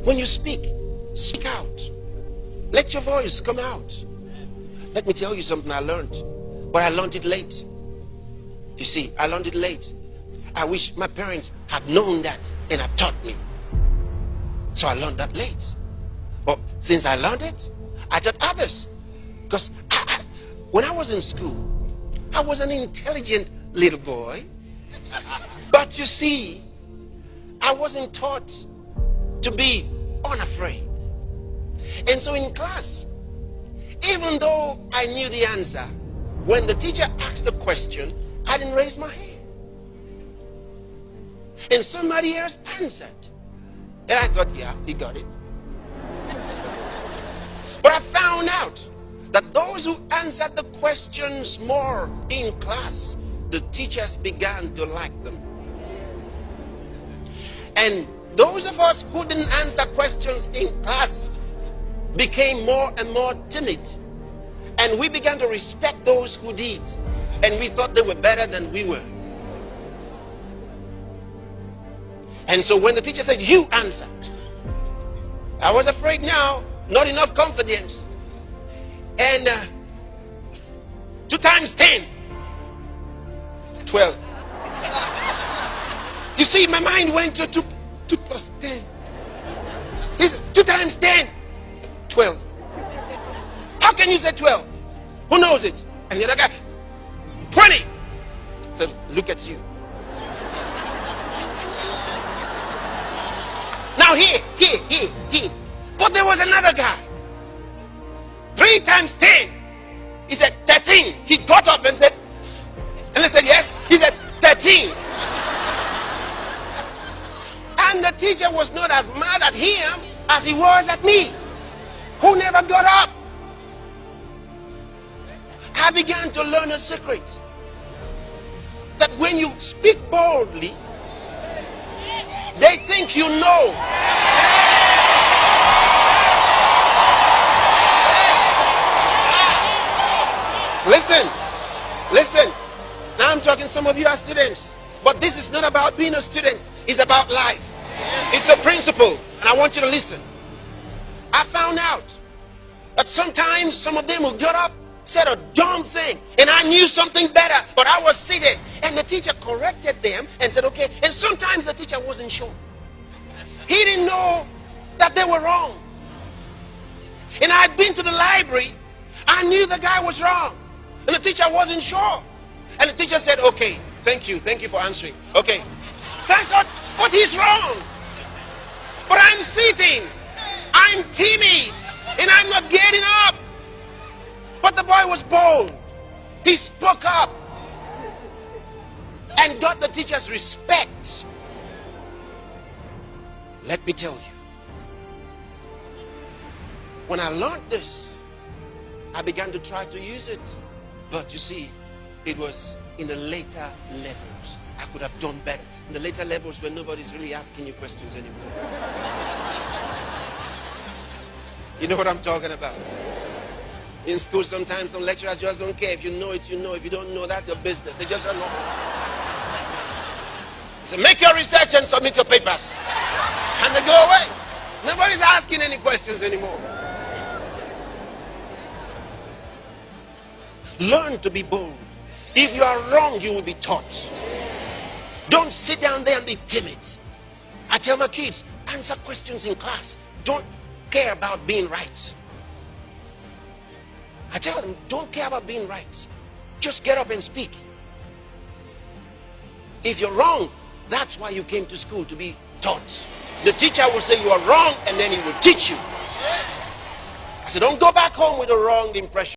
When you speak, speak out. Let your voice come out. Let me tell you something I learned, but I learned it late. You see, I learned it late. I wish my parents had known that and had taught me. So I learned that late. But since I learned it, I taught others. Because when I was in school, I was an intelligent little boy. But you see, I wasn't taught to be unafraid. And so in class, even though I knew the answer, when the teacher asked the question, I didn't raise my hand. And somebody else answered. And I thought, yeah, he got it. But I found out that those who answered the questions more in class, the teachers began to like them. And those of us who didn't answer questions in class became more and more timid. And we began to respect those who did. And we thought they were better than we were. And so when the teacher said, you answer, I was afraid now, not enough confidence. And 2 times 10, 12. You see, my mind went to 2 plus 10. He said, 2 times 10, 12. How can you say 12? Who knows it? And the other guy, 20. So look at you. Now here. But there was another guy. 3 times 10. He said 13. He got up and said, and I said yes. He said 13. And the teacher was not as mad at him as he was at me, who never got up. I began to learn a secret. That when you speak boldly, they think you know. Listen. Now I'm talking, some of you are students. But this is not about being a student. It's about life. It's a principle. And I want you to listen. I found out that sometimes some of them will get up, said a dumb thing, and I knew something better, but I was seated. And the teacher corrected them and said, okay. And sometimes the teacher wasn't sure. He didn't know that they were wrong. And I had been to the library. I knew the guy was wrong. And the teacher wasn't sure. And the teacher said, okay, thank you for answering. Okay. I thought, but he's wrong. But I'm sitting. I'm timid. And I'm not getting up. But the boy was bold. He spoke up. And got the teacher's respect. Let me tell you. When I learned this, I began to try to use it. But you see, it was in the later levels. I could have done better. In the later levels where nobody's really asking you questions anymore. You know what I'm talking about? In school, sometimes some lecturers just don't care. If you know it, you know. If you don't know, that's your business. They just don't know. So make your research and submit your papers. And they go away. Nobody's asking any questions anymore. Learn to be bold. If you are wrong, you will be taught. Don't sit down there and be timid. I tell my kids, answer questions in class. Don't care about being right. I tell them, don't care about being right. Just get up and speak. If you're wrong, that's why you came to school, to be taught. The teacher will say you are wrong, and then he will teach you. I said, don't go back home with a wrong impression.